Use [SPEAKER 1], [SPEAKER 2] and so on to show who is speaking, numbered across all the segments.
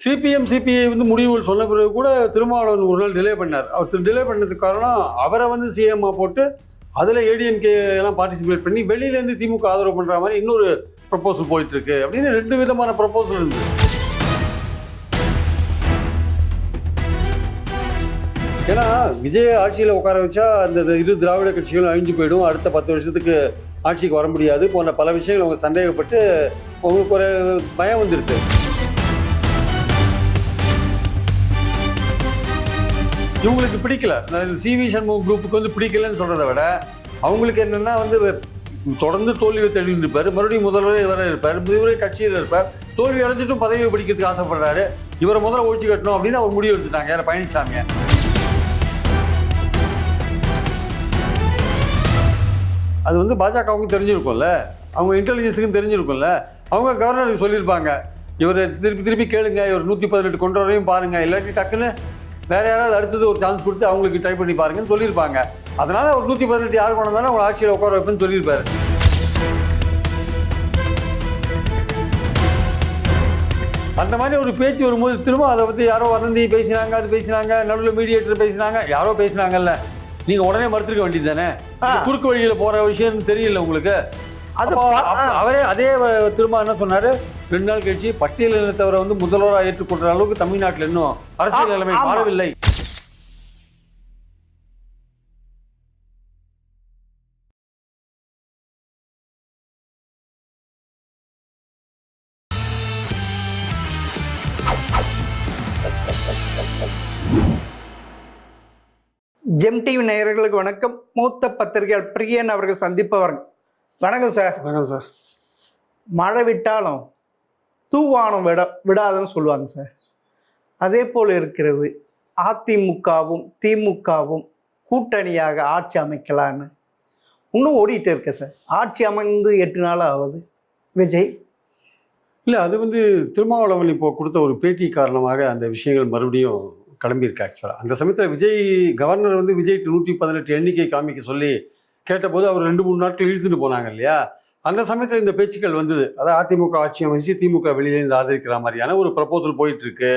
[SPEAKER 1] CPM CBI வந்து முடிவுகள் சொன்ன பிறகு கூட திருமாவளவன் ஒரு நாள் டிலே பண்ணார். அவர் டிலே பண்ணதுக்கு காரணம் அவரை வந்து சிஎம்மா போட்டு அதில் ஏடிஎம்கே எல்லாம் பார்ட்டிசிபேட் பண்ணி வெளியிலேருந்து திமுக ஆதரவு பண்ணுற மாதிரி இன்னொரு ப்ரப்போசல் போயிட்டு இருக்கு அப்படின்னு 2 விதமான ப்ரப்போசல் இருந்தது. ஏன்னா விஜய் ஆட்சியில் உட்கார வச்சா அந்த இரு திராவிட கட்சிகளும் அழிஞ்சு போயிடும், அடுத்த 10 வருஷத்துக்கு ஆட்சிக்கு வர முடியாது போன்ற பல விஷயங்கள் அவங்க சந்தேகப்பட்டு அவங்களுக்கு ஒரு பயம் வந்துடுது. இவங்களுக்கு பிடிக்கல, சிவி சண்முகம் குரூப்புக்கு வந்து பிடிக்கலன்னு சொல்கிறத விட அவங்களுக்கு என்னென்னா வந்து தொடர்ந்து தோல்வியை தேடிட்டு இருப்பார், மறுபடியும் முதல்வரே இவரே இருப்பார், இவரே கட்சியில் இருப்பார், தோல்வி அடைஞ்சிட்டும் பதவியை பிடிக்கிறதுக்கு ஆசைப்படுறாரு, இவரை முதல்ல ஒழிச்சு கட்டணும் அப்படின்னு அவர் முடிவு எடுத்துட்டாங்க. யார்? பழனிசாமியை. அது வந்து பாஜகவுக்கும் தெரிஞ்சிருக்கும்ல, அவங்க இன்டெலிஜென்ஸுக்கும் தெரிஞ்சிருக்கும்ல, அவங்க கவர்னருக்கு சொல்லியிருப்பாங்க இவரை திருப்பி கேளுங்க, இவர் 118 கொண்டு வரையும் பாருங்கள், இல்லாட்டி டக்குன்னு வேறு யாராவது அடுத்தது ஒரு சான்ஸ் கொடுத்து அவங்களுக்கு ட்ரை பண்ணி பாருங்கன்னு சொல்லியிருப்பாங்க. அதனால் அவர் 118 யார் கொண்டு வந்தாலும் அவங்க ஆட்சியில் உட்கார வைப்பேன்னு சொல்லியிருப்பாரு. அந்த மாதிரி ஒரு பேச்சு வரும்போது திரும்ப அதை பற்றி யாரோ வதந்தி பேசினாங்க, அது பேசினாங்க, நடுவில் மீடியேட்டர் பேசினாங்க, யாரோ பேசினாங்கல்ல, நீங்கள் உடனே மறுத்துருக்க வேண்டியது தானே. குறுக்கு வழியில் போகிற விஷயம் தெரியல உங்களுக்கு. அவரே அதே திரும்ப என்ன சொன்னார், 2 நாள் கழிச்சு பட்டியல் இனத்தவரை வந்து முதல்வராக ஏற்றுக்கொள்கிற அளவுக்கு தமிழ்நாட்டில் இன்னும் அரசியல் நிலைமை மாறவில்லை.
[SPEAKER 2] ஜெம் டிவி நேயர்களுக்கு வணக்கம். மூத்த பத்திரிகையாளர் பிரியன் அவர்கள் சந்திப்பவர்கள். வணக்கம் சார்.
[SPEAKER 1] வணக்கம் சார்.
[SPEAKER 2] மழை விட்டாலும் தூவானம் விடாதுன்னு சொல்லுவாங்க சார். அதே போல் இருக்கிறது அதிமுகவும் திமுகவும் கூட்டணியாக ஆட்சி அமைக்கலான்னு இன்னும் ஓடிட்டு இருக்கு சார். ஆட்சி அமைந்து 8 நாள் ஆகுது. விஜய்
[SPEAKER 1] இல்லை, அது வந்து திருமாவளவன் இப்போ கொடுத்த ஒரு பேட்டி காரணமாக அந்த விஷயங்கள் மறுபடியும் கிளம்பியிருக்கு. ஆக்சுவலாக அந்த சமயத்தில் விஜய் கவர்னர் வந்து விஜய்க்கு 118 எண்ணிக்கை காமிக்க சொல்லி கேட்டபோது அவர் 2-3 நாட்கள் இழுத்துட்டு போனாங்க இல்லையா. அந்த சமயத்தில் இந்த பேச்சுக்கள் வந்தது. அதாவது அதிமுக ஆட்சி அமைச்சு திமுக வெளியிலேருந்து ஆதரிக்கிற மாதிரியான ஒரு ப்ரப்போசல் போயிட்டுருக்கு.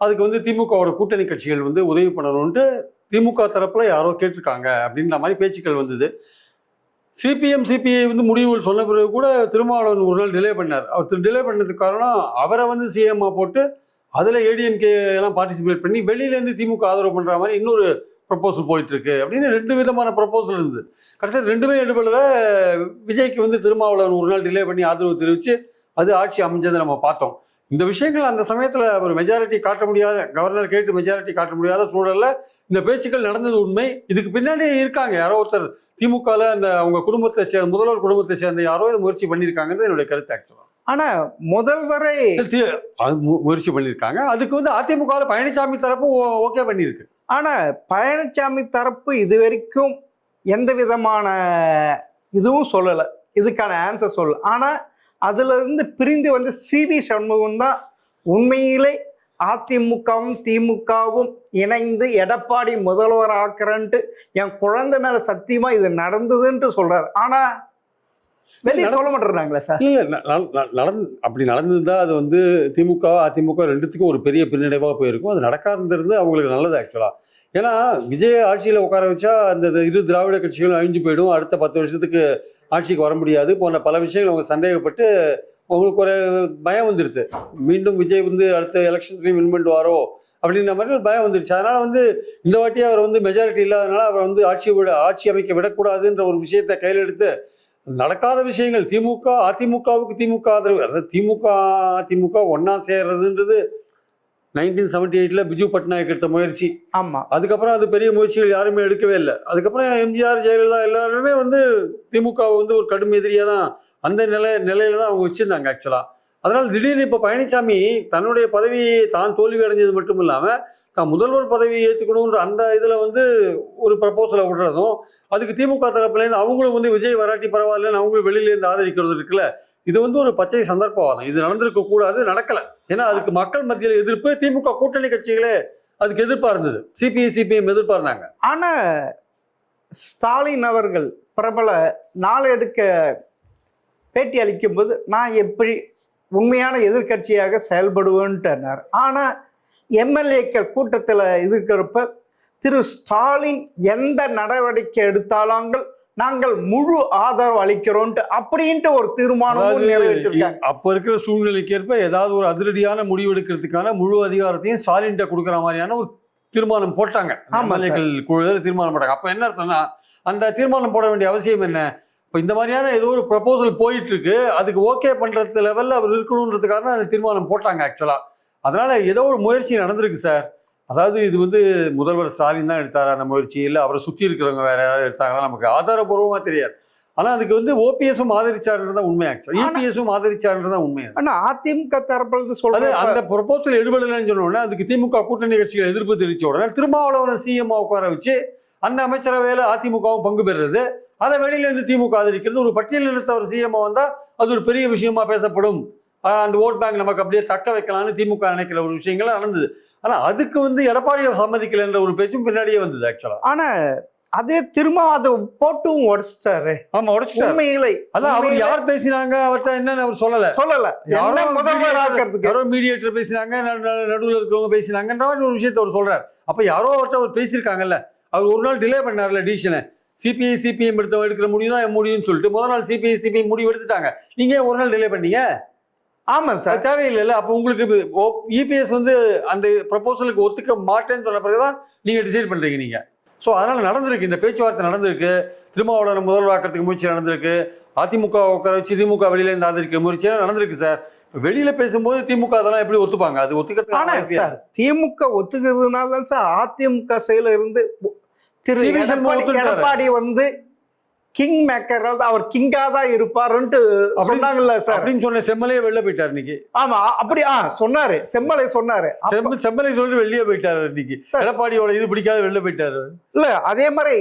[SPEAKER 1] அதுக்கு வந்து திமுகவோட கூட்டணி கட்சிகள் வந்து உதவி பண்ணணுன்ட்டு திமுக தரப்பில் யாரோ கேட்டிருக்காங்க அப்படின்ற மாதிரி பேச்சுக்கள் வந்தது. சிபிஎம் சிபிஐ வந்து முடிவுகள் சொன்ன பிறகு கூட திருமாவளவன் ஒரு நாள் டிலே பண்ணார். அவர் டிலே பண்ணதுக்கு காரணம் அவரை வந்து சிஎம்மா போட்டு அதில் ஏடிஎம்கே எல்லாம் பார்ட்டிசிபேட் பண்ணி வெளியிலேருந்து திமுக ஆதரவு பண்ணுற மாதிரி இன்னொரு ப்ரப்போசல் போயிட்டுருக்கு அப்படின்னு 2 விதமான ப்ரப்போசல் இருந்தது. கடைசியில் 2மே எடுபடல. விஜய்க்கு வந்து திருமாவளவன் ஒரு நாள் டிலே பண்ணி ஆதரவு தெரிவித்து அது ஆட்சி அமைஞ்சதை நம்ம பார்த்தோம். இந்த விஷயங்கள் அந்த சமயத்தில் ஒரு மெஜாரிட்டி காட்ட முடியாத, கவர்னர் கேட்டு மெஜாரிட்டி காட்ட முடியாத சூழலில் இந்த பேச்சுக்கள் நடந்தது உண்மை. இதுக்கு பின்னாடி இருக்காங்க யாரோ ஒருத்தர் திமுகவில் அந்த அவங்க குடும்பத்தை சேர்ந்த முதல்வர் குடும்பத்தை சேர்ந்த யாரோ இதை முயற்சி பண்ணியிருக்காங்கிறது என்னுடைய கருத்து. ஆக்சுவலாக
[SPEAKER 2] ஆனால் முதல்வரை
[SPEAKER 1] முயற்சி பண்ணியிருக்காங்க. அதுக்கு வந்து அதிமுகவில் பழனிசாமி தரப்பு ஓகே பண்ணியிருக்கு.
[SPEAKER 2] ஆனால் பழனிசாமி தரப்பு இது வரைக்கும் எந்த விதமான இதுவும் சொல்லலை, இதுக்கான ஆன்சர் சொல்லலை. ஆனால் அதிலிருந்து பிரிந்து வந்து சிவி சண்முகம் தான் உண்மையிலே அதிமுகவும் திமுகவும் இணைந்து எடப்பாடி முதல்வர் ஆக்குறன்ட்டு என் குழந்தை மேலே சத்தியமாக இது நடந்ததுன்ட்டு சொல்கிறார். ஆனால் வெளியே சொல்ல மாட்டேறாங்களே சார்.
[SPEAKER 1] இல்லை, அப்படி நடந்ததுன்னா அது வந்து திமுக அதிமுக 2த்துக்கும் ஒரு பெரிய பின்னடைவாக போயிருக்கும். அது நடக்காதிருந்து அவங்களுக்கு நல்லது ஆக்சுவலாக. ஏன்னா விஜய் ஆட்சியில் உட்கார வச்சா அந்த இரு திராவிட கட்சிகளும் அழிஞ்சு போயிடும், அடுத்த 10 வருஷத்துக்கு ஆட்சிக்கு வர முடியாது போன்ற பல விஷயங்கள் அவங்க சந்தேகப்பட்டு அவங்களுக்கு ஒரு பயம் வந்துடுது. மீண்டும் விஜய் வந்து அடுத்த எலெக்ஷன்ஸ்லையும் வின் பண்ணுவாரோ அப்படின்ற மாதிரி ஒரு பயம் வந்துடுச்சு. அதனால் வந்து இந்த வாட்டி அவர் வந்து மெஜாரிட்டி இல்லாதனால அவர் வந்து ஆட்சி அமைக்க விடக்கூடாதுன்ற ஒரு விஷயத்தை கையில் எடுத்து நடக்காத விஷயங்கள் திமுக அதிமுகவுக்கு திமுக ஆதரவு, அதாவது திமுக அதிமுக ஒன்றா சேர்றதுன்றது 1978 பிஜு பட்நாயக் எடுத்த முயற்சி.
[SPEAKER 2] ஆமாம்.
[SPEAKER 1] அதுக்கப்புறம் அது பெரிய முயற்சிகள் யாருமே எடுக்கவே இல்லை. அதுக்கப்புறம் எம்ஜிஆர் ஜெயலலிதா எல்லாருமே வந்து திமுகவை வந்து ஒரு கடும் எதிரியாக தான் அந்த நிலையில தான் அவங்க வச்சுருந்தாங்க ஆக்சுவலாக. அதனால் திடீர்னு இப்போ பழனிசாமி தன்னுடைய பதவியை தான் தோல்வி அடைஞ்சது மட்டும் இல்லாமல் தான் முதல்வர் பதவியை ஏற்றுக்கணுன்ற அந்த இதில் வந்து ஒரு ப்ரப்போசலை விடுறதும், அதுக்கு திமுக தரப்புலேருந்து அவங்களும் வந்து விஜய் வராட்டி பரவாயில்லன்னு அவங்களும் வெளியிலேருந்து ஆதரிக்கிறது இருக்குல்ல, இது வந்து ஒரு பச்சை சந்தர்ப்பவாதம். இது நடந்திருக்க கூடாது, நடக்கலை. ஏன்னா அதுக்கு மக்கள் மத்தியில் எதிர்ப்பு, திமுக கூட்டணி கட்சிகளே அதுக்கு எதிர்ப்பாக இருந்தது, சிபிஎம் எதிர்ப்பாக இருந்தாங்க.
[SPEAKER 2] ஆனால் ஸ்டாலின் அவர்கள் பிரபல நாளெடுக்க பேட்டி அளிக்கும்போது நான் எப்படி உண்மையான எதிர்க்கட்சியாக செயல்படுவேன்ட்டார். ஆனால் எம்எல்ஏக்கள் கூட்டத்தில் இருக்கிறப்ப திரு ஸ்டாலின் எந்த நடவடிக்கை எடுத்தாலும் நாங்கள் முழு ஆதரவு அளிக்கிறோன்ட்டு அப்படின்ட்டு ஒரு தீர்மானமும் நிறைவேற்றிருக்காங்க.
[SPEAKER 1] அப்ப இருக்கிற சூழ்நிலைக்கு ஏற்ப ஏதாவது ஒரு அதிரடியான முடிவு எடுக்கிறதுக்கான முழு அதிகாரத்தையும் ஸ்டாலின்கிட்ட கொடுக்குற மாதிரியான ஒரு தீர்மானம் போட்டாங்க. எம்எல்ஏக்கள் குழுவில் தீர்மானம் போட்டாங்க. அப்ப என்ன அர்த்தம்னா அந்த தீர்மானம் போட வேண்டிய அவசியம் என்ன? இப்போ இந்த மாதிரியான ஏதோ ஒரு ப்ரப்போசல் போயிட்டு இருக்கு, அதுக்கு ஓகே பண்றது லெவலில் அவர் இருக்கணுன்றதுக்காக அந்த தீர்மானம் போட்டாங்க ஆக்சுவலா. அதனால ஏதோ ஒரு முயற்சி நடந்திருக்கு சார். அதாவது இது வந்து முதல்வர் ஸ்டாலின் தான் எடுத்தார் அந்த முயற்சி, இல்லை அவரை சுற்றி இருக்கிறவங்க வேற யாராவது எடுத்தாங்கன்னா நமக்கு ஆதாரபூர்வமாக தெரியாது. ஆனால் அதுக்கு வந்து ஓபிஎஸும் ஆதரிச்சாருன்றதான் உண்மை. ஆக்சுவலா இபிஎஸும் ஆதரிச்சாருன்றதான் உண்மை.
[SPEAKER 2] ஆனால் அதிமுக தரப்புல சொல்றது
[SPEAKER 1] அந்த ப்ரொபோசல் எடுபடலைன்னு சொன்ன உடனே அதுக்கு திமுக கூட்டணி கட்சிகள் எதிர்ப்பு தெரிவிச்ச உடனே திருமாவளவன் சிஎம் உட்கார வச்சு அந்த அமைச்சரவையில் அதிமுகவும் பங்கு பெறுறது, அதை வெளியிலேருந்து திமுக ஆதரிக்கிறது, ஒரு பட்டியல் இனத்தவர் சிஎம் வந்தால் அது ஒரு பெரிய விஷயமா பேசப்படும், அந்த ஓட் பேங்க் நமக்கு அப்படியே தக்க வைக்கலாம்னு திமுக நினைக்கிற ஒரு விஷயங்கள்லாம் நடந்தது. ஆனால் அதுக்கு வந்து எடப்பாடியை சம்மதிக்கலைன்ற ஒரு பேச்சும் பின்னாடியே வந்தது ஆக்சுவலா.
[SPEAKER 2] ஆனால் அதே திரும்ப அதை போட்டும் உடைச்சிட்டாரு.
[SPEAKER 1] ஆமா உடைச்சிட்டாரு.
[SPEAKER 2] உண்மையிலே
[SPEAKER 1] அதான் அவர் யார் பேசினாங்க அவர்கிட்ட என்னன்னு அவர் சொல்லல.
[SPEAKER 2] யாரோ முதல்வர் ஆக்கிறதுக்கு
[SPEAKER 1] யாரோ மீடியேட்டர் பேசினாங்க, நடுவில் இருக்கிறவங்க பேசினாங்கன்ற மாதிரி ஒரு விஷயத்த அவர் சொல்றாரு. அப்ப யாரோ அவர்கிட்ட அவர் பேசியிருக்காங்கல்ல, அவர் ஒரு நாள் டிலே பண்ணார்ல டிசிஷனை. சிபிஐ சிபிஎம் எடுக்கிற முடிவு தான் முடியும்னு சொல்லிட்டு முதல் நாள் சிபிஐ சிபிஎம் முடிவு எடுத்துட்டாங்க. நீங்க ஒரு நாள் டிலே பண்ணீங்க.
[SPEAKER 2] ஆமா சார்,
[SPEAKER 1] தேவையில்லை. அப்போ உங்களுக்கு இபிஎஸ் வந்து அந்த ப்ரப்போசலுக்கு ஒத்துக்க மாட்டேன்னு சொன்ன பிறகுதான் நீங்க டிசைட் பண்றீங்க நீங்க. ஸோ அதனால நடந்திருக்கு, இந்த பேச்சுவார்த்தை நடந்திருக்கு, திருமாவளவன் முதல்வராக்கிறதுக்கு முயற்சி நடந்திருக்கு, அதிமுக உட்கார வச்சு திமுக வெளியில இருந்து ஆதரிக்கிற முயற்சியெல்லாம் நடந்திருக்கு சார். வெளியில பேசும்போது திமுக அதெல்லாம் எப்படி ஒத்துப்பாங்க? அது ஒத்துக்கிறதுக்கு
[SPEAKER 2] சார் திமுக ஒத்துக்கிறதுனால தான் சார் அதிமுக செயல இருந்து திரு எடப்பாடி வந்து கிங் மேக்கர், அவர் கிங்கா தான் இருப்பாருன்ட்டு சொன்னாங்கல்ல சார். அப்படின்னு
[SPEAKER 1] சொன்ன செம்மலையே வெளில போயிட்டாரு இன்னைக்கு.
[SPEAKER 2] ஆமா அப்படி சொன்னாரு, செம்மலை சொன்னாரு,
[SPEAKER 1] செம்மலை சொல்லிட்டு வெளியே போயிட்டாரு இன்னைக்கு. எடப்பாடியோட இது பிடிக்காத வெளில போயிட்டாரு.
[SPEAKER 2] இல்ல அதே மாதிரி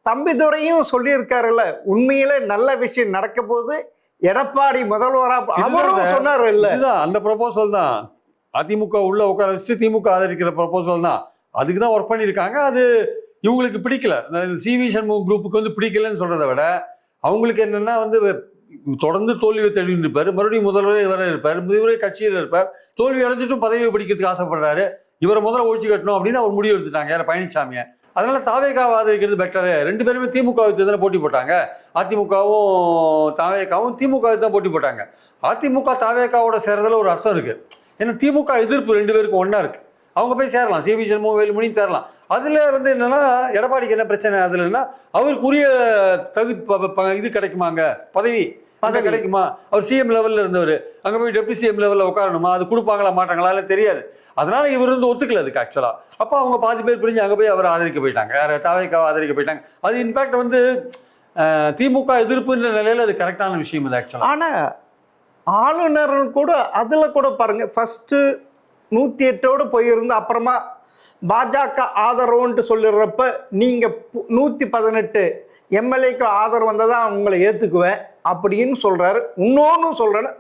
[SPEAKER 2] தம்பிதுரையும் சொல்லி இருக்காருல்ல, உண்மையில நல்ல விஷயம் நடக்க போது எடப்பாடி முதல்வரா அவரும் சொன்னாரு இல்ல.
[SPEAKER 1] இதுதான் அந்த ப்ரொபோசல் தான் அதிமுக உள்ள உட்கார வச்சு திமுக ஆதரிக்கிற ப்ரொபோசல் தான். அதுக்கு தான் ஒர்க் பண்ணியிருக்காங்க. அது இவங்களுக்கு பிடிக்கல, சிவி சண்முகம் குரூப்புக்கு வந்து பிடிக்கலன்னு சொல்றதை விட அவங்களுக்கு என்னன்னா வந்து தொடர்ந்து தோல்வியை தழுவிட்டு இருப்பார், மறுபடியும் முதல்வரே இவரே இருப்பார், இவரே கட்சியில் இருப்பார், தோல்வி அடைஞ்சிட்டும் பதவியை பிடிக்கிறதுக்கு ஆசைப்படுறாரு, இவரை முதல்ல ஒழிச்சு கட்டணும் அப்படின்னு அவர் முடிவு எடுத்துட்டாங்க யார பழனிசாமியை. அதனால தாவேகாவை ஆதரிக்கிறது பெட்டரு. ரெண்டு பேருமே திமுகவுக்கு தானே போட்டி போட்டாங்க. அதிமுகவும் தாவேகாவும் திமுகவுக்கு தான் போட்டி போட்டாங்க. அதிமுக தாவேகாவோட சேர்றதுல ஒரு அர்த்தம் இருக்கு. ஏன்னா திமுக எதிர்ப்பு ரெண்டு பேருக்கும் ஒன்னா இருக்கு. அவங்க போய் சேரலாம், சிவி சண்முகம் வேலுமணியும் சேரலாம். அதில் வந்து என்னன்னா எடப்பாடிக்கு என்ன பிரச்சனை அதுலன்னா அவருக்கு உரிய இது கிடைக்குமாங்க, பதவி கிடைக்குமா? அவர் சிஎம் லெவலில் இருந்தவர், அங்கே போய் டெப்டி சிஎம் லெவலில் உட்காரணுமா? அது கொடுப்பாங்களா மாட்டாங்களா தெரியாது. அதனால இவர் வந்து ஒத்துக்கல அதுக்கு ஆக்சுவலாக. அப்போ அவங்க பாதி பேர் பிரிஞ்சு அங்கே போய் அவர் ஆதரிக்க போயிட்டாங்க, யார் தாவேக்காவை ஆதரிக்க போயிட்டாங்க. அது இன்ஃபேக்ட் வந்து திமுக எதிர்ப்புன்ற நிலையில் அது கரெக்டான விஷயம் அது ஆக்சுவலாக.
[SPEAKER 2] ஆனால் ஆளுநர்கள் கூட அதில் கூட பாருங்க, ஃபஸ்ட்டு 108 போயிருந்து அப்புறமா பாஜக ஆதரவுன்ட்டு சொல்லிடுறப்ப நீங்கள் 118 எம்எல்ஏக்கு ஆதரவு வந்ததான் உங்களை ஏற்றுக்குவேன் அப்படின்னு சொல்கிறாரு. இன்னொன்று சொல்கிறேன்னு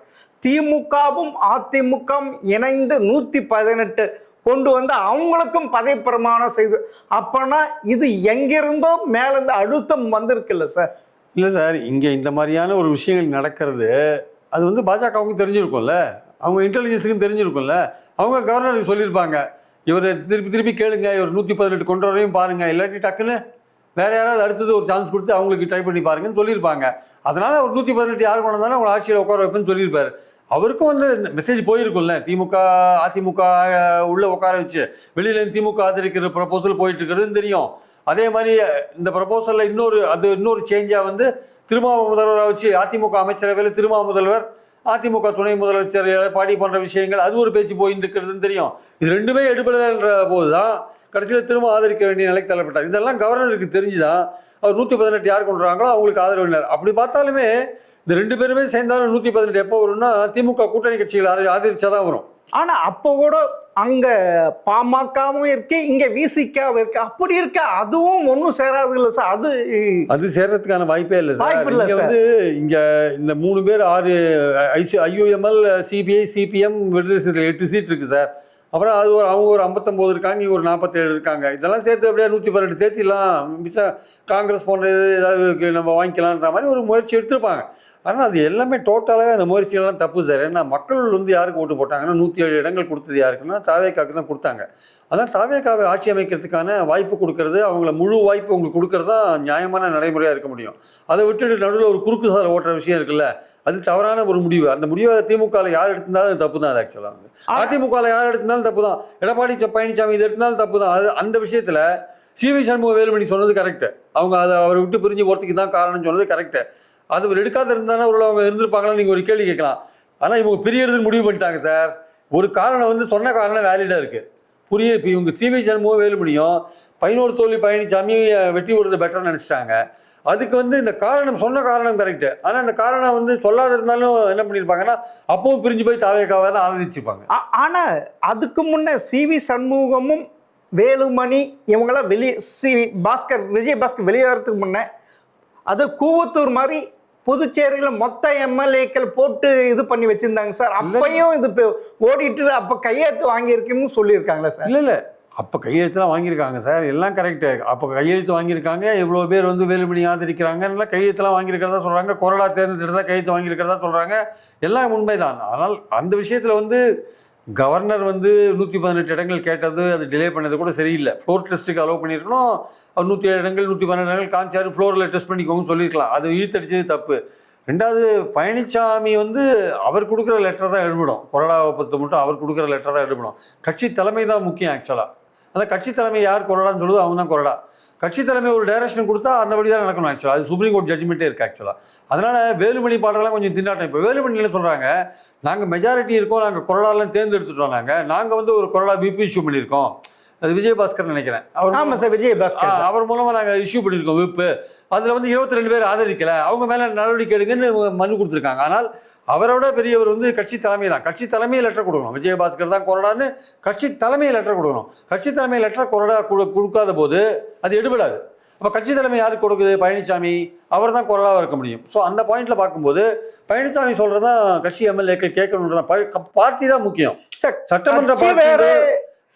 [SPEAKER 2] திமுகவும் அதிமுகவும் இணைந்து 118 கொண்டு வந்து அவங்களுக்கும் பதவி பிரமாணம் செய்து, அப்போனா இது எங்கிருந்தோ மேலேருந்து அழுத்தம் வந்திருக்குல்ல சார்?
[SPEAKER 1] இல்லை சார், இங்கே இந்த மாதிரியான ஒரு விஷயங்கள் நடக்கிறது அது வந்து பாஜகவுக்கும் தெரிஞ்சிருக்கும்ல, அவங்க இன்டெலிஜென்ஸுக்கும் தெரிஞ்சிருக்கும்ல. அவங்க கவர்னருக்கு சொல்லியிருப்பாங்க, இவர் திருப்பி கேளுங்க, இவர் 118 கொண்டு வரையும் பாருங்க, இல்லாட்டி டக்குன்னு வேற யாராவது அடுத்தது ஒரு சான்ஸ் கொடுத்து அவங்களுக்கு ட்ரை பண்ணி பாருங்கன்னு சொல்லியிருப்பாங்க. அதனால அவர் 118 யார் கொண்டு வந்தாலும் அவங்களை ஆட்சியில் உட்கார வைப்பேன்னு சொல்லியிருப்பாரு. அவருக்கும் வந்து இந்த மெசேஜ் போயிருக்கும்ல, திமுக அதிமுக உள்ள உட்கார வச்சு வெளியில திமுக ஆதரிக்கிற ப்ரப்போசல் போயிட்டு இருக்கிறதுன்னு தெரியும். அதே மாதிரி இந்த ப்ரப்போசல்ல இன்னொரு சேஞ்சா வந்து திருமாவ முதல்வராக வச்சு அதிமுக அமைச்சரவையில் திருமாவ முதல்வர், அதிமுக துணை முதலமைச்சர் எடப்பாடி போன்ற விஷயங்கள் அது ஒரு பேச்சு போயிட்டு இருக்கிறதுன்னு தெரியும். இது ரெண்டுமே எடுபடலைன்ற போதுதான் கடைசியில் திரும்ப ஆதரிக்க வேண்டிய நிலைக்கு தள்ளப்பட்டார். இதெல்லாம் கவர்னருக்கு தெரிஞ்சுதான் அவர் 118 யார் கொண்டு வராங்களோ அவங்களுக்கு ஆதரவு. அப்படி பார்த்தாலுமே இந்த ரெண்டு பேருமே சேர்ந்தாலும் 118 எப்போ வரும்னா திமுக கூட்டணி கட்சிகள் ஆதரிச்சாதான் வரும்.
[SPEAKER 2] ஆனா அப்போ கூட அங்க பாமகவும் இருக்கு, இங்க விசிகாவும் இருக்கு. அப்படி இருக்க அதுவும் ஒன்றும் சேராது இல்லை சார்.
[SPEAKER 1] அது சேர்றதுக்கான வாய்ப்பே இல்லை சார். இங்க வந்து இங்க இந்த 3 பேர் 6 ஐயுஎம்எல் சிபிஐ சிபிஎம் விடுதலை சிறுத்தைகள் 8 சீட் இருக்கு சார். அப்புறம் அது அவங்க ஒரு 59 இருக்காங்க, இங்கே ஒரு 47 இருக்காங்க. இதெல்லாம் சேர்த்து அப்படியே 118 சேர்த்திலாம் மிச்சம் காங்கிரஸ் போன்ற ஏதாவது நம்ம வாங்கிக்கலான்ற மாதிரி ஒரு முயற்சி எடுத்திருப்பாங்க. ஆனால் அது எல்லாமே டோட்டலாகவே அந்த முயற்சிகள்லாம் தப்பு சார். ஏன்னா மக்கள் வந்து யாருக்கு ஓட்டு போட்டாங்கன்னா 107 இடங்கள் கொடுத்தது யாருக்குன்னா தாவேக்காவுக்கு தான் கொடுத்தாங்க. அதான் தாவேக்காவை ஆட்சி அமைக்கிறதுக்கான வாய்ப்பு கொடுக்கறது, அவங்கள முழு வாய்ப்பு உங்களுக்கு கொடுக்கறது தான் நியாயமான நடைமுறையாக இருக்க முடியும். அதை விட்டுட்டு நடுவில் ஒரு குறுக்கு சாலை ஓட்டுற விஷயம் இருக்குல்ல, அது தவறான ஒரு முடிவு. அந்த முடிவை திமுகவில் யார் எடுத்திருந்தாலும் அது தப்பு தான். அது ஆக்சுவலாக வந்து அதிமுகவில் யார் எடுத்திருந்தாலும் தப்பு தான். எடப்பாடி பழனிசாமி இது எடுத்திருந்தாலும் தப்பு தான். அது அந்த விஷயத்தில் சிவி சண்முக வேலுமணி சொன்னது கரெக்டு. அவங்க அதை அவரை விட்டு பிரிஞ்சு போகிறதுக்கு தான் காரணம்னு சொன்னது கரெக்டு. அது ஒரு எடுக்காத இருந்தாலும் ஒரு அவங்க இருந்திருப்பாங்களான்னு நீங்கள் ஒரு கேள்வி கேட்கலாம். ஆனால் இவங்க பிரியறதுன்னு முடிவு பண்ணிட்டாங்க சார். ஒரு காரணம் வந்து சொன்ன காரணம் வேலிடாக இருக்குது. இப்போ இவங்க சிவி சண்முக வேலுமணியும் 11 தோல்வி பழனிசாமி வெற்றி விடுறது பெட்டர்னு நினச்சிட்டாங்க. அதுக்கு வந்து இந்த காரணம் சொன்ன காரணம் கரெக்டு. ஆனால் இந்த காரணம் வந்து சொல்லாத இருந்தாலும் என்ன பண்ணியிருப்பாங்கன்னா அப்பவும் பிரிஞ்சு போய் தாவேக்காவை தான் ஆதரிச்சுப்பாங்க.
[SPEAKER 2] ஆனால் அதுக்கு முன்னே சிவி சண்முகமும் வேலுமணி இவங்களாம் விஜய் பாஸ்கர் வெளியேறதுக்கு முன்னே அது கூவத்தூர் மாதிரி புதுச்சேரியில் மொத்த எம்எல்ஏக்கள் போட்டு இது பண்ணி வச்சிருந்தாங்க சார். அப்பையும் இது ஓடிட்டு அப்போ கையெழுத்து வாங்கியிருக்குன்னு சொல்லியிருக்காங்களே சார்.
[SPEAKER 1] இல்லை அப்போ கையெழுத்துலாம் வாங்கியிருக்காங்க சார், எல்லாம் கரெக்டு. அப்போ கையெழுத்து வாங்கியிருக்காங்க, இவ்வளோ பேர் வந்து வேலுமணி ஆதரிக்கிறாங்க, எல்லாம் கையெழுத்துலாம் வாங்கியிருக்கிறதா சொல்கிறாங்க, கொரோனா தேர்ந்தெடுத்தா கையெழுத்து வாங்கியிருக்கிறதா சொல்கிறாங்க, எல்லாம் உண்மைதான். ஆனால் அந்த விஷயத்தில் வந்து கவர்னர் வந்து 118 இடங்கள் கேட்டது, அது டிலே பண்ணது கூட சரியில்லை. ஃப்ளோர் டெஸ்ட்டுக்கு அலோவ் பண்ணியிருக்கணும். அவர் 107 இடங்கள் 112 இடங்கள் காமிச்சாரு, ஃப்ளோரில் டெஸ்ட் பண்ணிக்கோங்கன்னு சொல்லியிருக்கலாம். அது இழுத்தடிச்சது தப்பு. ரெண்டாவது, பழனிசாமி வந்து அவர் கொடுக்குற லெட்டர் தான் எழுதணும். கொரோனாவை பற்றி மட்டும் அவர் கொடுக்குற லெட்டர் தான் எழுதணும். கட்சி தலைமை தான் முக்கியம் ஆக்சுவலாக. அந்த கட்சி தலைமை யார் கொரோனான்னு சொல்லுதோ அவங்க தான் கொரோனா. கட்சி தலைமை ஒரு டைரக்ஷன் கொடுத்தா அந்த வழி தான் நடக்கணும் ஆக்சுவலாக. அது சுப்ரீம் கோர்ட் ஜட்ஜ்மெண்ட்டே இருக்குது ஆக்சுவலாக. அதனால் வேலுமணி பாடலாம் கொஞ்சம் திண்டாட்டம். இப்போ வேலுமணி என்ன சொல்கிறாங்க, நாங்கள் மெஜாரிட்டி இருக்கோம், நாங்கள் கொரோனாலாம் தேர்ந்தெடுத்துட்டோம், நாங்கள் வந்து ஒரு கொரோனா பிபி இஷ்யூ பண்ணியிருக்கோம். அது விஜயபாஸ்கர் நினைக்கிறேன்.
[SPEAKER 2] ஆமாம் சார், விஜயபாஸ்கர்
[SPEAKER 1] அவர் மூலமாக நாங்கள் இஷ்யூ பண்ணியிருக்கோம் விப்பு. அதில் வந்து 22 பேர் ஆதரிக்கலை, அவங்க மேலே நடவடிக்கை எடுங்கன்னு மனு கொடுத்துருக்காங்க. ஆனால் அவரோட பெரியவர் வந்து கட்சி தலைமை தான். கட்சி தலைமையை லெட்டர் கொடுக்கணும். விஜயபாஸ்கர் தான் கொரோனான்னு கட்சி தலைமையை லெட்டர் கொடுக்கணும். கட்சி தலைமை லெட்டர் கொரோனா கொடுக்காத போது அது எடுபடாது. அப்போ கட்சி தலைமை யாருக்கு கொடுக்குது? பழனிசாமி. அவர் தான் கொரோனாவாக இருக்க முடியும். ஸோ அந்த பாயிண்டில் பார்க்கும்போது பழனிசாமி சொல்கிறது தான் கட்சி எம்எல்ஏக்கள் கேட்கணுன்றதான். பார்ட்டி தான் முக்கியம்.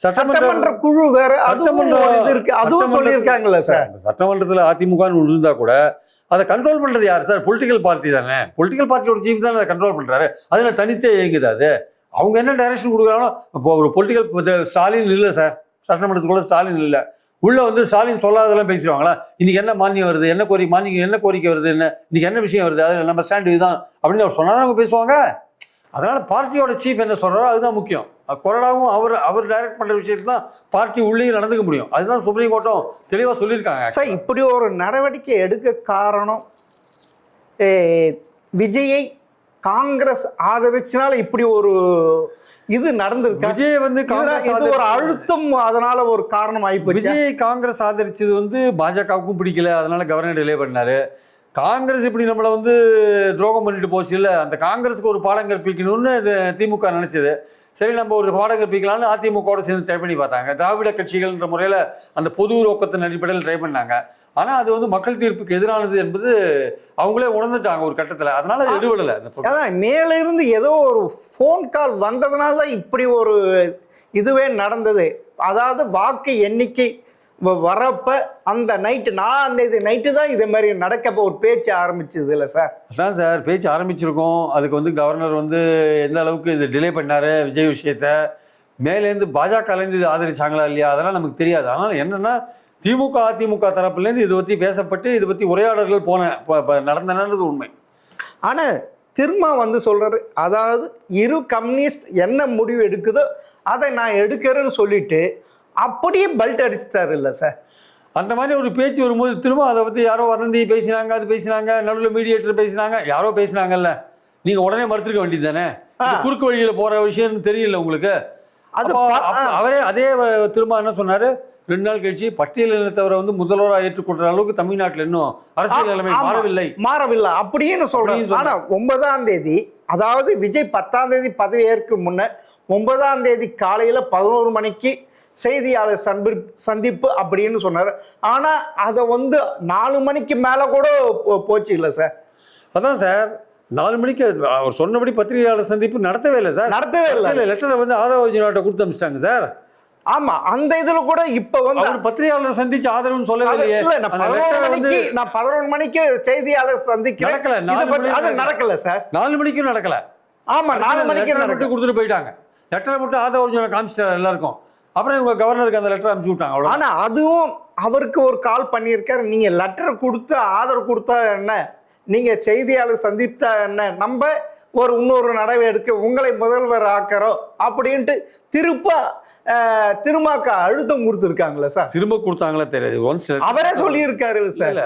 [SPEAKER 1] சட்டமன்ற
[SPEAKER 2] குழு வேற, அதுவும் சொல்லியிருக்காங்கல்ல சார்.
[SPEAKER 1] சட்டமன்றத்தில் அதிமுகன்னு இருந்தா கூட அதை கண்ட்ரோல் பண்றது யார் சார்? பொலிட்டிக்கல் பார்ட்டி தானே. பொலிட்டிக்கல் பார்ட்டியோட சீஃப் தானே அதை கண்ட்ரோல் பண்றாரு. அதில் தனித்தே இயங்குது. அது அவங்க என்ன டைரக்ஷன் கொடுக்குறாங்களோ. இப்போ ஒரு பொலிட்டிக்கல் ஸ்டாலின் இல்லை சார், சட்டமன்றத்துக்குள்ள ஸ்டாலின் இல்லை. உள்ள வந்து ஸ்டாலின் சொல்லாதெல்லாம் பேசிடுவாங்களா? இன்னைக்கு என்ன மானியம் வருது, என்ன கோரிக்கை வருது, இன்னைக்கு என்ன விஷயம் வருது, அது நம்ம ஸ்டாண்ட் இதுதான் அப்படின்னு அவர் சொன்னாதான் அவங்க பேசுவாங்க. அதனால பார்ட்டியோட சீஃப் என்ன சொல்றாரோ அதுதான் முக்கியம். கொரோனாவும் அவர் டைரக்ட் பண்ற விஷயத்துக்கு தான் பார்ட்டி உள்ளே நடந்துக்க முடியும். அதுதான் சுப்ரீம் கோர்ட்டும் தெளிவாக சொல்லியிருக்காங்க.
[SPEAKER 2] சார், இப்படி ஒரு நடவடிக்கை எடுக்க காரணம் விஜயை காங்கிரஸ் ஆதரிச்சனால இப்படி ஒரு இது நடந்திருக்கு.
[SPEAKER 1] விஜய் வந்து
[SPEAKER 2] ஒரு அழுத்தம், அதனால ஒரு காரணம் ஆயிப்போச்சு.
[SPEAKER 1] விஜய் காங்கிரஸ் ஆதரிச்சது வந்து பாஜகவுக்கும் பிடிக்கல, அதனால கவர்னர் டிலே பண்ணாரு. காங்கிரஸ் இப்படி நம்மளை வந்து துரோகம் பண்ணிட்டு போச்சு இல்லை, அந்த காங்கிரஸுக்கு ஒரு பாடம் கற்பிக்கணும்னு திமுக நினச்சது. சரி, நம்ம ஒரு பாடம் கற்பிக்கலாம்னு அதிமுகவோட சேர்ந்து ட்ரை பண்ணி பார்த்தாங்க. திராவிட கட்சிகள்ன்ற முறையில் அந்த பொது நோக்கத்தின் அடிப்படையில் ட்ரை பண்ணாங்க. ஆனால் அது வந்து மக்கள் தீர்ப்புக்கு எதிரானது என்பது அவங்களே உணர்ந்துட்டாங்க ஒரு கட்டத்தில். அதனால அது எடுபடலை.
[SPEAKER 2] அதான் மேலிருந்து ஏதோ ஒரு ஃபோன் கால் வந்ததுனால தான் இப்படி ஒரு இதுவே நடந்தது. அதாவது வாக்கு எண்ணிக்கை வரப்ப அந்த நைட்டு 4ஆம் தேதி நைட்டு தான் இதே மாதிரி நடக்கப்போ ஒரு பேச்சு ஆரம்பிச்சது இல்லை சார்?
[SPEAKER 1] அதான் சார், பேச்சு ஆரம்பிச்சிருக்கோம். அதுக்கு வந்து கவர்னர் வந்து எந்த அளவுக்கு இது டிலே பண்ணார் விஜய் விஷயத்த, மேலேருந்து பாஜகலேருந்து இது ஆதரிச்சாங்களா இல்லையா அதெல்லாம் நமக்கு தெரியாது. ஆனால் என்னென்னா திமுக அதிமுக தரப்புலேருந்து இதை பற்றி பேசப்பட்டு இதை பற்றி உரையாடல்கள் நடந்தனது உண்மை.
[SPEAKER 2] ஆனால் திரும்ப வந்து சொல்கிறாரு, அதாவது இரு கம்யூனிஸ்ட் என்ன முடிவு எடுக்குதோ அதை நான் எடுக்கிறேன்னு சொல்லிட்டு அப்படியே பல்ட் அடிச்சிட்டாரு இல்லை சார்?
[SPEAKER 1] அந்த மாதிரி ஒரு பேச்சு வரும்போது திரும்ப அதை பற்றி யாரோ வதந்தி பேசினாங்க, அது பேசினாங்க, நடுவில் மீடியேட்டர் பேசினாங்க, யாரோ பேசினாங்கல்ல, நீங்கள் உடனே மறுத்துக்க வேண்டியது தானே. குறுக்கு வழியில் போகிற விஷயம்னு தெரியல உங்களுக்கு. அது அவரே அதே திரும்ப என்ன சொன்னார், 2 நாள் கழிச்சு பட்டியலினத்தவரை வந்து முதல்வராக ஏற்றுக்கொள்ற அளவுக்கு தமிழ்நாட்டில் இன்னும் அரசியல் நிலைமை
[SPEAKER 2] மாறவில்லை அப்படின்னு சொல்கிறேன். ஆனால் 9ஆம் தேதி, அதாவது விஜய் 10ஆம் தேதி பதவி ஏற்கும் முன்ன 9ஆம் தேதி காலையில் 11 மணிக்கு செய்தியாளர் சந்திப்பு அப்படின்னு சொன்னார். ஆனால் அதை வந்து 4 மணிக்கு மேலே கூட போச்சு இல்லை சார்?
[SPEAKER 1] அதான் சார், 4 மணிக்கு அவர் சொன்னபடி பத்திரிகையாளர் சந்திப்பு நடத்தவே இல்லை சார்.
[SPEAKER 2] நடத்தவே இல்லை.
[SPEAKER 1] லெட்டரை வந்து ஆதவ அர்ஜுனாட்ட கொடுத்து அனுப்பிச்சிட்டாங்க சார்.
[SPEAKER 2] ஆமா, அந்த இதுல கூட இப்ப வந்து
[SPEAKER 1] அவர் பத்திரிகையாளர் சந்திச்சு ஆதரவுன்னு சொல்லவே இல்லையே.
[SPEAKER 2] இல்ல, நான்
[SPEAKER 1] அந்த
[SPEAKER 2] 11
[SPEAKER 1] letter
[SPEAKER 2] மணிக்கு நான் 11 மணிக்கு செய்தியாளர் சந்திக்கிறேன்.
[SPEAKER 1] நடக்கல.
[SPEAKER 2] இதை
[SPEAKER 1] 4
[SPEAKER 2] பத்தி- அது
[SPEAKER 1] மணிக்கு
[SPEAKER 2] நடக்கல சார்.
[SPEAKER 1] 4 மணிக்கும் நடக்கல.
[SPEAKER 2] ஆமா, 4 மணிக்கு
[SPEAKER 1] லெட்டரை
[SPEAKER 2] நடக்கல.
[SPEAKER 1] மட்டும் கொடுத்துட்டு போயிட்டாங்க. லெட்டரை மட்டும் ஆதரவு காமிச்சிட்டாரு எல்லாருக்கும். அப்புறம் இவங்க கவர்னருக்கு அந்த லெட்டர் அனுப்பிச்சு விட்டாங்க. அவ்வளோ.
[SPEAKER 2] ஆனா அதுவும் அவருக்கு ஒரு கால் பண்ணியிருக்காரு. நீங்க லெட்டர் கொடுத்து ஆதரவு கொடுத்தா என்ன, நீங்க செய்தியாளர் சந்தித்தா என்ன, நம்ம இன்னொரு நடவடிக்கை உங்களை முதல்வர் ஆக்கிறோம் அப்படின்ட்டு திருமாக்க அழுத்தம் கொடுத்துருக்காங்களா சார்?
[SPEAKER 1] திரும்ப கொடுத்தாங்களா தெரியாது. ஒன்ஸ்
[SPEAKER 2] அவரே சொல்லியிருக்காரு சார்.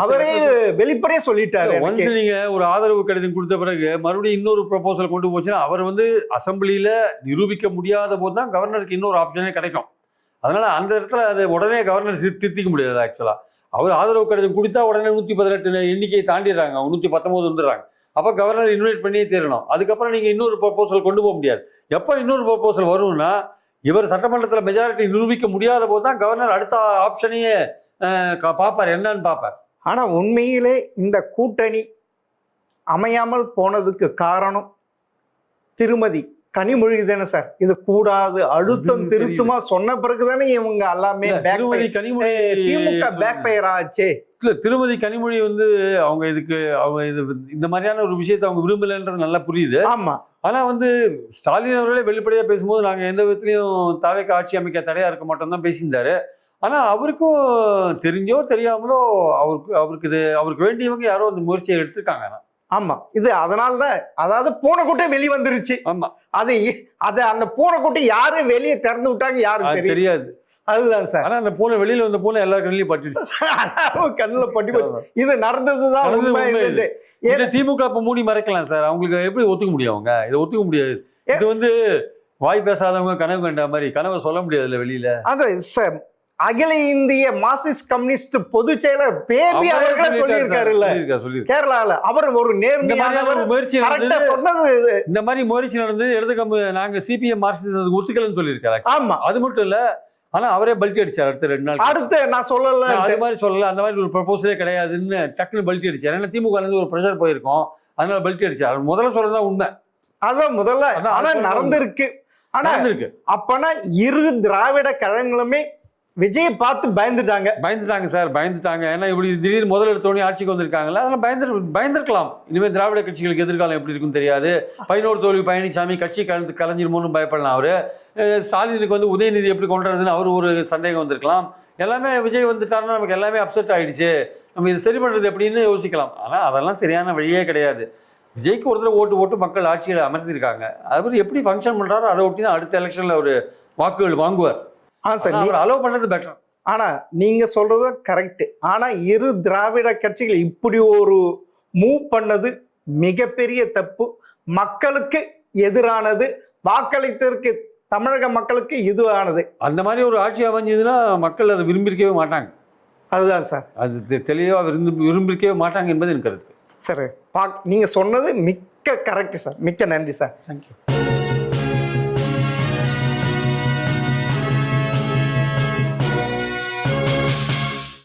[SPEAKER 2] அவரே வெளிப்படையா சொல்லிட்டாரு.
[SPEAKER 1] ஒன்ஸ் நீங்க ஒரு ஆதரவு கடிதம் கொடுத்த பிறகு மறுபடியும் இன்னொரு ப்ரொபோசல் கொண்டு போச்சுன்னா அவர் அசம்பிளியில நிரூபிக்க முடியாத போது தான் கவர்னருக்கு இன்னொரு ஆப்ஷனே கிடைக்கும். அதனால அந்த இடத்துல அது உடனே கவர்னர் திருத்திக்க முடியாது. ஆக்சுவலா அவர் ஆதரவு கடிதம் கொடுத்தா உடனே 118 எண்ணிக்கையை தாண்டிடுறாங்க. அவங்க 119 வந்துடுறாங்க. அப்போ கவர்னர் இன்வைட் பண்ணியே தீரணும். அதுக்கப்புறம் நீங்க இன்னொரு ப்ரொபோசல் கொண்டு போக முடியாது. எப்போ இன்னொரு ப்ரொபோசல் வரும்னா இவர் சட்டமன்றத்தில் மெஜாரிட்டி நிரூபிக்க முடியாத போது தான் கவர்னர் அடுத்த ஆப்ஷனையே பார்ப்பார், என்னன்னு பார்ப்பார்.
[SPEAKER 2] ஆனா உண்மையிலே இந்த கூட்டணி அமையாமல் போனதுக்கு காரணம் திருமதி கனிமொழி தானே சார். இது கூடாது அழுத்தம் திருத்தமா சொன்ன பிறகுதானே இவங்க எல்லாமே
[SPEAKER 1] திருமதி கனிமொழி
[SPEAKER 2] திமுக பேக் ஃபயர் ஆச்சு.
[SPEAKER 1] இல்ல, திருமதி கனிமொழி அவங்க இந்த மாதிரியான ஒரு விஷயத்தை அவங்க விரும்பலைன்றது நல்லா புரியுது.
[SPEAKER 2] ஆமா.
[SPEAKER 1] ஆனா ஸ்டாலின் அவர்களே வெளிப்படையா பேசும்போது நாங்க எந்த விதத்திலையும் தாவேக்கு ஆட்சி அமைக்க தடையா இருக்க மாட்டோம் தான் பேசியிருந்தாரு. ஆனா அவருக்கும் தெரிஞ்சோ தெரியாமலோ அவருக்கு வேண்டியவங்க யாரோ அந்த முயற்சியை எடுத்திருக்காங்க.
[SPEAKER 2] ஆமா, இது அதனால்தான் அதாவது பூனைக்குட்டை வெளியே வந்துருச்சு.
[SPEAKER 1] ஆமா,
[SPEAKER 2] அது அந்த பூனைக்குட்டி யாரு வெளியே திறந்து விட்டாங்க யாரும்
[SPEAKER 1] தெரியாது.
[SPEAKER 2] அதுதான் சார்.
[SPEAKER 1] ஆனா அந்த பூனை வெளியில வந்த பூனை எல்லா கண்ணிலையும் பட்டுடுச்சு.
[SPEAKER 2] கண்ணுல பட்டு போச்சு. இது நடந்ததுதான் உண்மை.
[SPEAKER 1] இது திமுக இப்ப மூடி மறைக்கலாம் சார். அவங்களுக்கு எப்படி ஒத்துக்க முடியும்? அவங்க இதை ஒத்துக்க முடியாது. இது வாய் பேசாதவங்க கனவு கண்ட மாதிரி கனவை சொல்ல முடியாதுல்ல வெளியில.
[SPEAKER 2] அது சார் அகில இந்திய மார்க்சிஸ்ட் கம்யூனிஸ்ட் பொதுச் செயலர் பேபி அவர்களே சொல்லியிருக்காருல்ல கேரளால. அவர் ஒரு நேர்மையானவர்.
[SPEAKER 1] இந்த மாதிரி முயற்சி நடந்தது இடது நாங்க சிபிஎம் மார்க்சிஸ்ட் ஒத்துக்கலன்னு சொல்லியிருக்காரு.
[SPEAKER 2] ஆமா,
[SPEAKER 1] அது மட்டும் இல்ல, ஆனா அவரே பல்ட்டி அடிச்சார். அடுத்த 2 நாள்
[SPEAKER 2] அடுத்து நான் சொல்லல,
[SPEAKER 1] அது மாதிரி சொல்லல, அந்த மாதிரி ஒரு ப்ரொபோசலே கிடையாதுன்னு டக்குன்னு பல்ட்டி அடிச்சார். ஏன்னா திமுக ஒரு ப்ரெஷர் போயிருக்கோம், அதனால பல்ட்டி அடிச்சார். முதல்ல சொல்லதான் உண்மை.
[SPEAKER 2] அதான் முதல்ல. ஆனா நடந்திருக்கு. ஆனா அப்பனா இரு திராவிட கழகங்களுமே விஜயை பார்த்து பயந்துட்டாங்க
[SPEAKER 1] சார். பயந்துட்டாங்க. ஏன்னா இப்படி திடீர்னு முதல் எடுத்தோடனே ஆட்சிக்கு வந்திருக்காங்களா, அதெல்லாம் பயந்துருக்கலாம். இனிமேல் திராவிட கட்சிகளுக்கு எதிர்காலம் எப்படி இருக்குன்னு தெரியாது. 11 தோல்வி பழனிசாமி கட்சி கலைஞ்சிருமோன்னு பயப்படலாம். அவரு ஸ்டாலினுக்கு உதயநிதி எப்படி கொண்டுறதுன்னு அவரு ஒரு சந்தேகம் வந்திருக்கலாம். எல்லாமே விஜய் வந்துட்டாருன்னா நமக்கு எல்லாமே அப்செட் ஆயிடுச்சு, நம்ம இது சரி பண்றது எப்படின்னு யோசிக்கலாம். ஆனா அதெல்லாம் சரியான வழியே கிடையாது. விஜய்க்கு ஒரு தடவை ஓட்டு மக்கள் ஆட்சியில் அமர்த்திருக்காங்க. அவர் எப்படி ஃபங்க்ஷன் பண்றாரோ அதை ஒட்டி தான் அடுத்த எலெக்ஷன்ல ஒரு வாக்குகள் வாங்குவார். அலோவ் பண்ணது பெட்டர்.
[SPEAKER 2] ஆனா நீங்க சொல்றது கரெக்ட். ஆனா இரு திராவிட கட்சிகள் இப்படி ஒரு மூவ் பண்ணது மிகப்பெரிய தப்பு. மக்களுக்கு எதிரானது, வாக்களித்திற்கு தமிழக மக்களுக்கு இதுவானது.
[SPEAKER 1] அந்த மாதிரி ஒரு ஆட்சி அமைஞ்சதுன்னா மக்கள் அதை விரும்பியிருக்கவே மாட்டாங்க.
[SPEAKER 2] அதுதான் சார்,
[SPEAKER 1] அது தெளிவாக விரும்பியிருக்கவே மாட்டாங்க என்பது என் கருத்து.
[SPEAKER 2] சார் நீங்க சொன்னது மிக்க கரெக்ட் சார். மிக்க நன்றி சார்.
[SPEAKER 1] தேங்க்யூ.